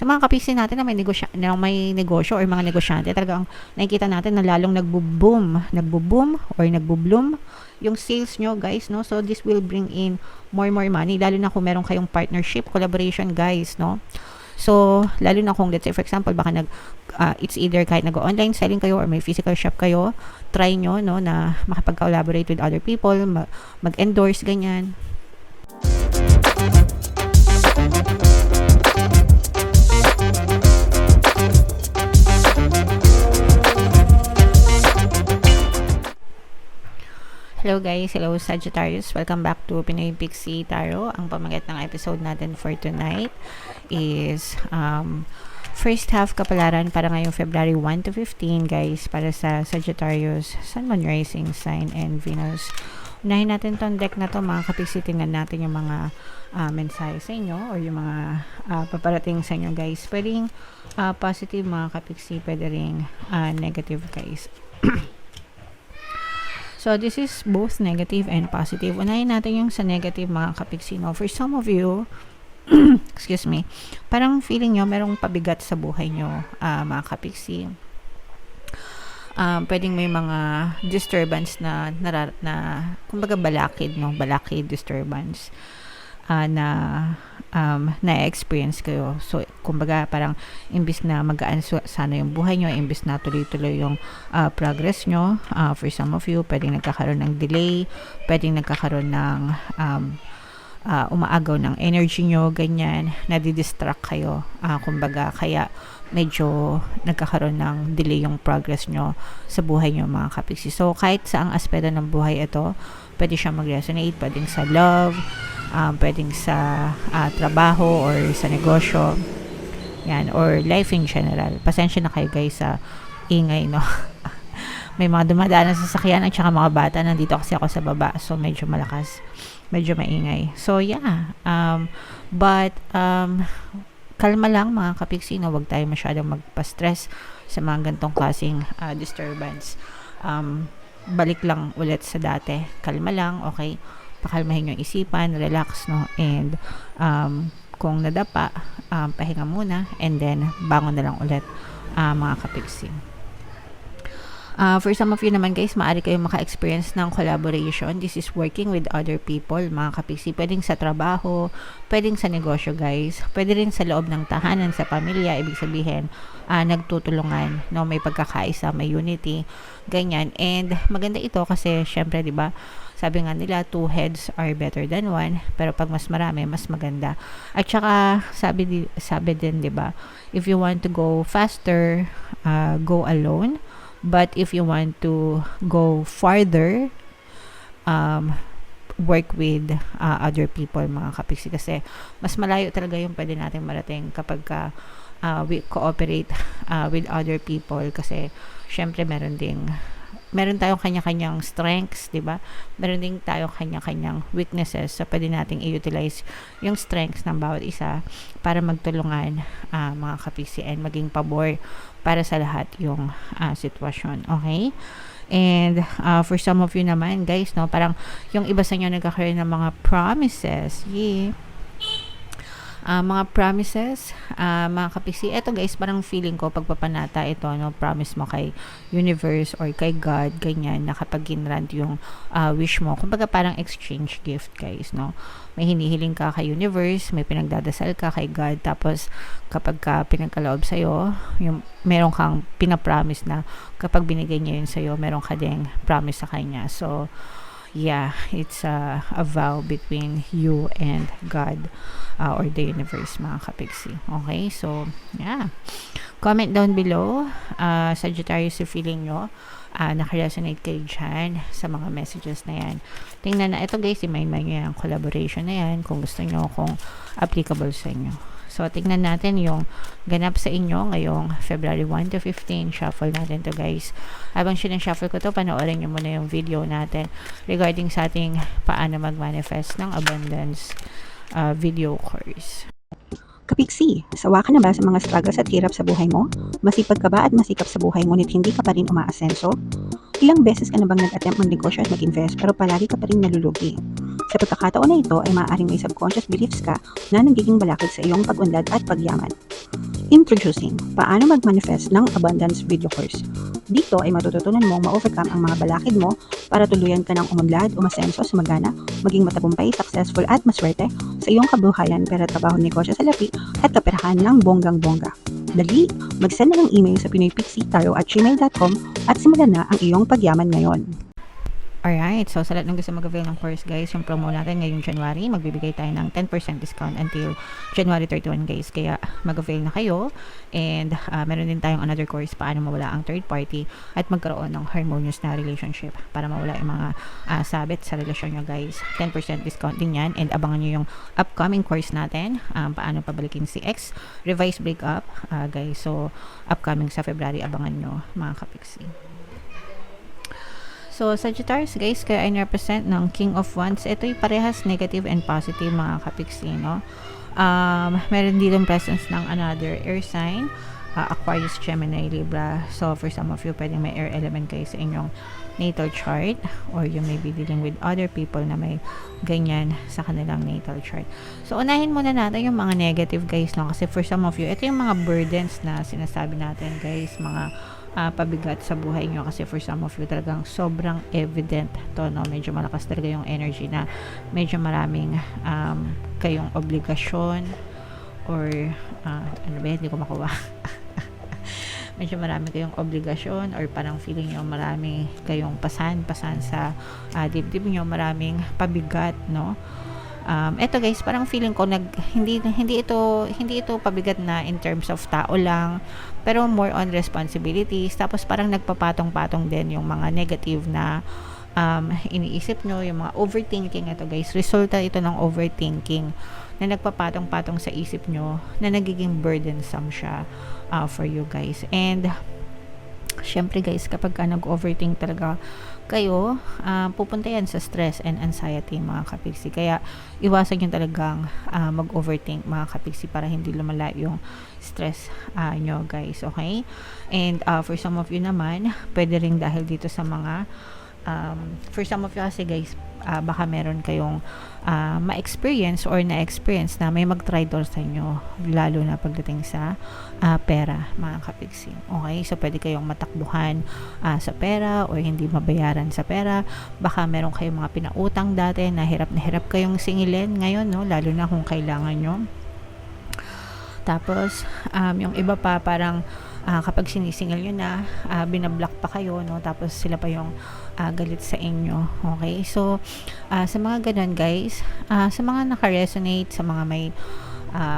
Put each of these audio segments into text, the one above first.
Sa mga kapiksi natin na may negosyo or mga negosyante, talagang nakikita natin na lalong nagbo-boom or nagbo-bloom yung sales nyo, guys, no? So this will bring in more money, lalo na kung meron kayong partnership, collaboration, guys, no? So, lalo na kung, let's say, for example, baka it's either kahit nag-online selling kayo or may physical shop kayo, try nyo, no, na makapag-collaborate with other people, mag-endorse, ganyan. Hello guys, hello Sagittarius. Welcome back to Pinoy Pixie Tarot. Ang pamagat ng episode natin for tonight is first half kapalaran para ngayong February 1 to 15, guys, para sa Sagittarius, Sun, Moon, Rising Sign, and Venus. Unahin natin tong deck na to, mga kapiksi. Tingnan natin yung mga mensahe sa inyo or yung mga paparating sa inyo, guys. Pwedeng positive, mga kapiksi, pwede ring negative, guys. So, this is both negative and positive. Unahin natin yung sa negative, mga kapiksi, no? For some of you, excuse me, parang feeling nyo merong pabigat sa buhay nyo, mga kapiksi. Pwedeng may mga disturbance na kumbaga balakid, no? Balakid disturbance na-experience kayo. So, kumbaga, parang imbis na magaan sana yung buhay nyo, imbis na tuloy-tuloy yung progress nyo, for some of you, pwedeng nagkakaroon ng delay, pwedeng nagkakaroon ng umaagaw ng energy nyo, ganyan, nadidistract kayo. Kumbaga, kaya medyo nagkakaroon ng delay yung progress nyo sa buhay nyo, mga kapiksi. So, kahit saang aspeto ng buhay ito, pwede siya mag-resonate, pwedeng sa love, pwedeng sa trabaho or sa negosyo, yan, or life in general. Pasensya na kayo, guys, sa ingay, no? May mga dumadaan na sasakyan at saka mga bata. Nandito kasi ako sa baba, so medyo malakas, medyo maingay. So yeah, but kalma lang, mga kapiksi, no? Huwag tayo masyadong magpa-stress sa mga gantong klaseng disturbance. Balik lang ulit sa dati, kalma lang, okay? Pakalmahin yung isipan, relax, no? And kung nadapa, pahinga muna, and then bangon na lang ulit, mga kapiksi. For some of you naman, guys, maaari kayong maka-experience ng collaboration. This is working with other people, mga kapiksi. Pwedeng sa trabaho, pwedeng sa negosyo, guys. Pwede rin sa loob ng tahanan, sa pamilya. Ibig sabihin, nagtutulungan, no? May pagkakaisa, may unity, ganyan. And maganda ito kasi, syempre, di ba, sabi nga nila, 2 heads are better than 1, pero pag mas marami, mas maganda. At saka, sabi din, di ba, if you want to go faster, go alone. But if you want to go farther, work with other people, mga kapiksi, kasi mas malayo talaga yung pwede natin marating kapag we cooperate with other people, kasi syempre meron tayong kanya-kanyang strengths, di ba? Meron din tayong kanya-kanyang weaknesses, so pwede nating i-utilize yung strengths ng bawat isa para magtulungan, mga kapiksi, and maging pabor para sa lahat yung sitwasyon, okay? And for some of you naman, guys, no, parang yung iba sa inyo nagkakaroon ng mga promises, mga promises, mga kapiksi. Eto, guys, parang feeling ko pagpapanata ito, no, promise mo kay universe or kay God, ganyan, na kapag ginrant yung wish mo, kumbaga parang exchange gift, guys, no? May hinihiling ka kay universe, may pinagdadasal ka kay God, tapos kapag pinagkaloob sa'yo, yung meron kang pinapromise na kapag binigay niya yun sa'yo, meron ka ding promise sa kanya. So yeah, it's a vow between you and God, or the universe, mga kapiksi. Okay, so yeah, comment down below, Sagittarius, yung feeling nyo, nakaresonate kayo dyan sa mga messages na yan. Tingnan na ito, guys, i-mind nyo yung collaboration na yan kung gusto nyo, kung applicable sa inyo. So, tingnan natin yung ganap sa inyo ngayong February 1 to 15. Shuffle natin to, guys. Habang sinashuffle ko to, panoorin nyo muna yung video natin regarding sa ating paano mag-manifest ng abundance video course. Kapiksi, sawa ka na ba sa mga struggles at hirap sa buhay mo? Masipag ka ba at masikap sa buhay ngunit hindi ka pa rin umaasenso? Ilang beses ka na bang nag-attempt mag-negosyo at mag-invest pero palagi ka pa rin nalulugi? Sa pagkakataon na ito ay maaaring may subconscious beliefs ka na nagiging balakid sa iyong pag-unlad at pagyaman. Introducing, paano mag-manifest ng abundance video course. Dito ay matututunan mong ma-overcome ang mga balakid mo para tuluyan ka ng umunlad, umasenso, sumagana, maging matagumpay, successful at maswerte sa iyong kabuhayan, pera, trabaho, negosyo sa lapi at kaperahan ng bonggang-bongga. Dali, mag-send na ng email sa pinoypixie@gmail.com at simulan na ang iyong pagyaman ngayon. Alright, so sa lahat ng gusto mag-avail ng course guys, yung promo natin ngayong January, magbibigay tayo ng 10% discount until January 31 guys. Kaya mag-avail na kayo, and meron din tayong another course, paano mawala ang third party at magkaroon ng harmonious na relationship para mawala yung mga sabit sa relasyon nyo guys. 10% discount din yan, and abangan nyo yung upcoming course natin, paano pabalikin si ex, revised breakup guys. So upcoming sa February, abangan nyo mga kapiksi. So, Sagittarius guys, kayo ay represent ng King of Wands. Ito'y parehas negative and positive mga kapiksi, no? Meron din presence ng another air sign, Aquarius, Gemini, Libra. So, for some of you, pwedeng may air element kayo sa inyong natal chart, or you may be dealing with other people na may ganyan sa kanilang natal chart. So, unahin muna natin yung mga negative guys, no? Kasi for some of you, ito yung mga burdens na sinasabi natin guys, mga pabigat sa buhay nyo, kasi for some of you talagang sobrang evident to, no? Medyo malakas talaga yung energy na medyo maraming kayong obligasyon, or ano ba, hindi ko makuha. Medyo marami kayong obligasyon, or parang feeling nyo marami kayong pasan sa dibdib nyo, maraming pabigat, no? Eto guys, parang feeling ko hindi ito pabigat na in terms of tao lang, pero more on responsibilities. Tapos parang nagpapatong-patong din yung mga negative na iniisip nyo, yung mga overthinking. Ito guys, resulta ito ng overthinking na nagpapatong-patong sa isip nyo, na nagiging burdensome siya for you guys. And syempre guys, kapag ka nag-overthink talaga kayo, pupunta yan sa stress and anxiety mga kapiksi. Kaya iwasan nyo talagang mag-overthink mga kapiksi, para hindi lumala yung stress nyo guys, okay? And for some of you naman, pwede rin dahil dito sa mga for some of you kasi guys, baka meron kayong ma-experience or na-experience na may mag-traitor sa inyo, lalo na pagdating sa pera mga kapiksi. Okay, so pwede kayong matakbuhan sa pera, or hindi mabayaran sa pera. Baka meron kayong mga pinautang dati na hirap kayong singilin ngayon, no? Lalo na kung kailangan nyo. Tapos yung iba pa parang kapag sinisingil nyo na, binablock pa kayo, no? Tapos sila pa yung galit sa inyo. Okay, so sa mga ganun guys, sa mga naka-resonate, sa mga may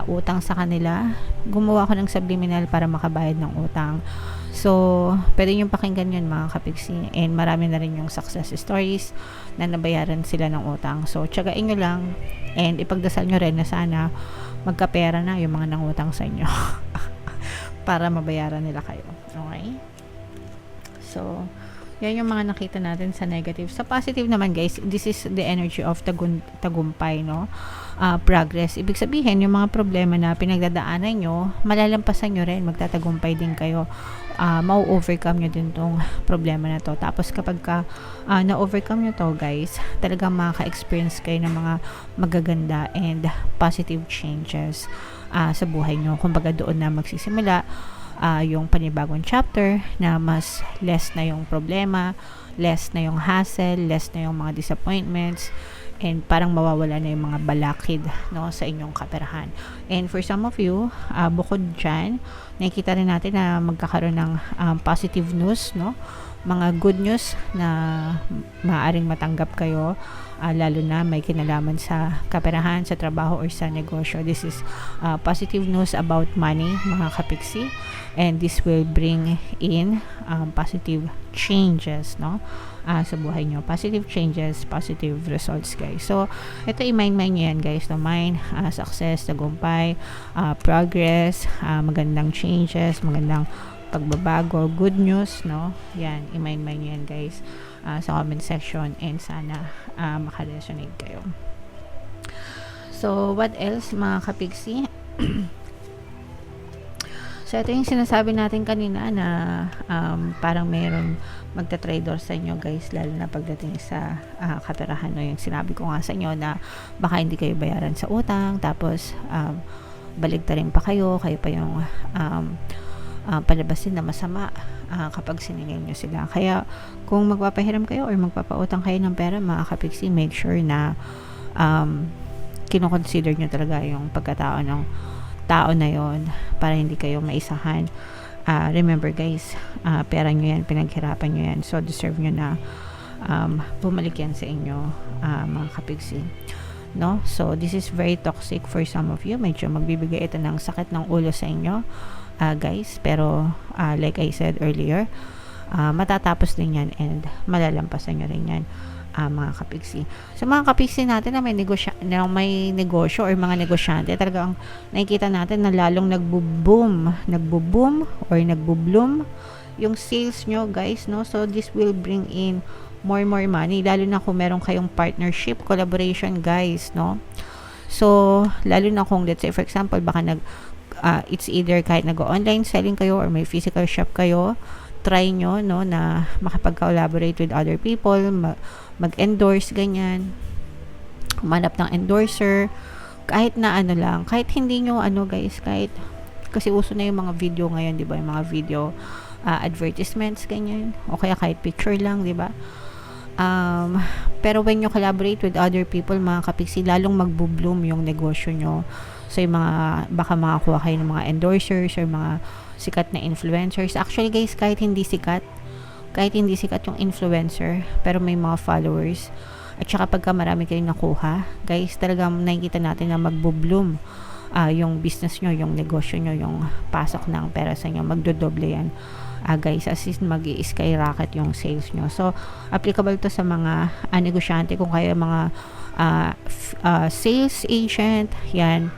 utang sa kanila, gumawa ko ng subliminal para makabayad ng utang. So pwede nyo pakinggan yun mga kapiksi, and marami na rin yung success stories na nabayaran sila ng utang. So tiyagain nyo lang, and ipagdasal nyo rin na sana magkapera na yung mga nangutang sa inyo para mabayaran nila kayo. Okay, so yan yung mga nakita natin sa negative. Sa positive naman guys, this is the energy of tagumpay, no? Progress. Ibig sabihin, yung mga problema na pinagdadaanan nyo, malalampasan nyo rin, magtatagumpay din kayo. Ma-overcome nyo din tong problema na to. Tapos kapag na-overcome nyo to guys, talagang makaka-experience kayo ng mga magaganda and positive changes sa buhay nyo. Kumbaga doon na magsisimula yung panibagong chapter, na mas less na yung problema, less na yung hassle, less na yung mga disappointments, and parang mawawala na yung mga balakid, no, sa inyong kaperahan. And for some of you, bukod dyan, nakikita rin natin na magkakaroon ng positive news, no, mga good news na maaaring matanggap kayo, lalo na may kinalaman sa kaperahan, sa trabaho, or sa negosyo. This is positive news about money mga kapiksi, and this will bring in positive changes, no, sa buhay nyo. Positive changes, positive results guys. So ito, i-mind nyo yan guys, no? Mind, success, tagumpay, progress, magandang changes, magandang pagbabago, good news, no? Yan, i-mind nyo yan guys sa comment section, and sana maka-resonate kayo. So what else mga kapiksi? So ito yung sinasabi natin kanina na parang mayroon magta-trader sa inyo guys, lalo na pagdating sa kaperahan, no? Yung sinabi ko nga sa inyo na baka hindi kayo bayaran sa utang, tapos baligtarin pa kayo pa yung palabasin na masama kapag siningil nyo sila. Kaya kung magpapahiram kayo or magpapautang kayo ng pera, mga kapiksi, make sure na kinoconsider nyo talaga yung pagkatao ng tao na yon para hindi kayo maisahan. Remember guys, pera nyo yan, pinaghirapan nyo yan, so deserve nyo na bumalik yan sa inyo, mga kapiksi, no? So this is very toxic for some of you. Medyo magbibigay ito ng sakit ng ulo sa inyo, guys, pero like I said earlier, matatapos din yan and malalampasan nyo rin yan, mga kapiksi. So mga kapiksi natin na may negosyo or mga negosyante, talagang nakikita natin na lalong nagbo-boom or nagbo-bloom yung sales nyo, guys, no? So this will bring in more money, lalo na kung meron kayong partnership, collaboration, guys, no? So lalo na kung, let's say for example, baka it's either kahit nag-online selling kayo or may physical shop kayo, try nyo, no, na makapag-collaborate with other people, mag-endorse, ganyan, humanap ng endorser, kahit na ano lang, kahit hindi nyo guys, kahit, kasi uso na yung mga video ngayon, di ba, yung mga video advertisements, ganyan, o kaya kahit picture lang, di ba? Pero when you collaborate with other people, mga kapiksi, lalong magbo-bloom yung negosyo nyo. So yung baka makakuha kayo ng mga endorsers or mga sikat na influencers. Actually guys, kahit hindi sikat yung influencer, pero may mga followers, at saka pagka marami kayong nakuha, guys, talagang nakikita natin na magbo-bloom yung business nyo, yung negosyo nyo, yung pasok ng pera sa inyo, magdodoble yan, guys, as in mag-i-skyrocket yung sales nyo. So applicable to sa mga negosyante, kung kayo mga sales agent, yan,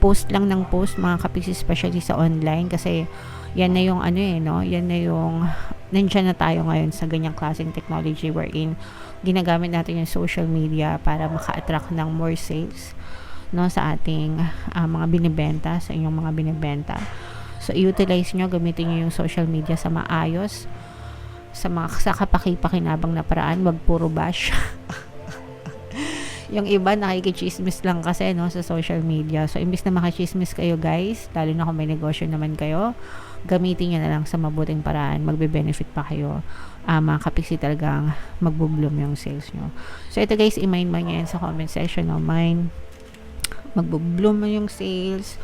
post lang ng post, mga kapiksi, especially sa online, kasi yan na yung yan na yung nandiyan na tayo ngayon sa ganyang klaseng technology wherein ginagamit natin yung social media para maka-attract ng more sales, no, sa ating mga binibenta, sa inyong mga binibenta. So i-utilize nyo, gamitin nyo yung social media sa maayos, sa kapaki-pakinabang na paraan, wag puro bash. Yung iba nakikichismis lang kasi, no, sa social media. So imbis na makichismis kayo, guys, lalo na kung may negosyo naman kayo, gamitin nyo na lang sa mabuting paraan, magbe-benefit pa kayo, mga kapiksi, talagang magbo-bloom yung sales nyo. So ito guys, i-mind mo nyo yan sa comment section, no? Mine, magbo-bloom yung sales,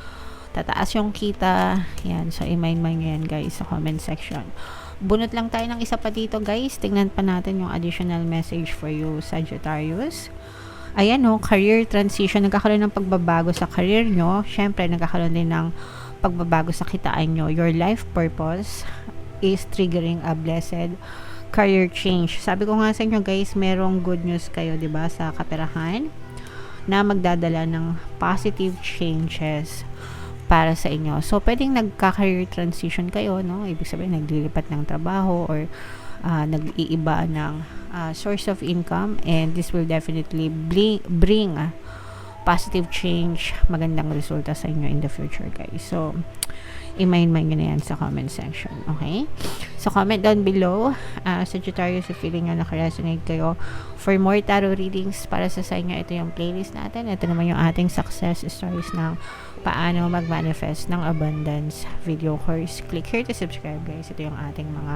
tataas yung kita, yan. So i-mind mo nyo yan, guys, sa comment section. Bunot lang tayo ng isa pa dito, guys. Tingnan pa natin yung additional message for you, Sagittarius. Ayan, no, career transition, nagkakaroon ng pagbabago sa career nyo. Syempre, nagkakaroon din ng pagbabago sa kitaan nyo. Your life purpose is triggering a blessed career change. Sabi ko nga sa inyo, guys, merong good news kayo, diba, sa kaperahan, na magdadala ng positive changes para sa inyo. So, pwedeng nagka-career transition kayo, no? Ibig sabihin, naglilipat ng trabaho or nag-iiba ng source of income, and this will definitely bring positive change, magandang resulta sa inyo in the future, guys. So i-mind nyo na yan sa comment section, okay? So comment down below, Sagittarius, if feeling nyo nakaresonate kayo for more tarot readings para sa inyo. Ito yung playlist natin. Ito naman yung ating success stories ng paano mag-manifest ng abundance video course. Click here to subscribe, guys. Ito yung ating mga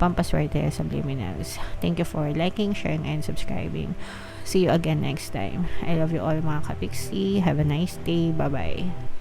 pampaswerte subliminals. Thank you for liking, sharing, and subscribing. See you again next time. I love you all, mga kapiksi. Have a nice day. Bye-bye.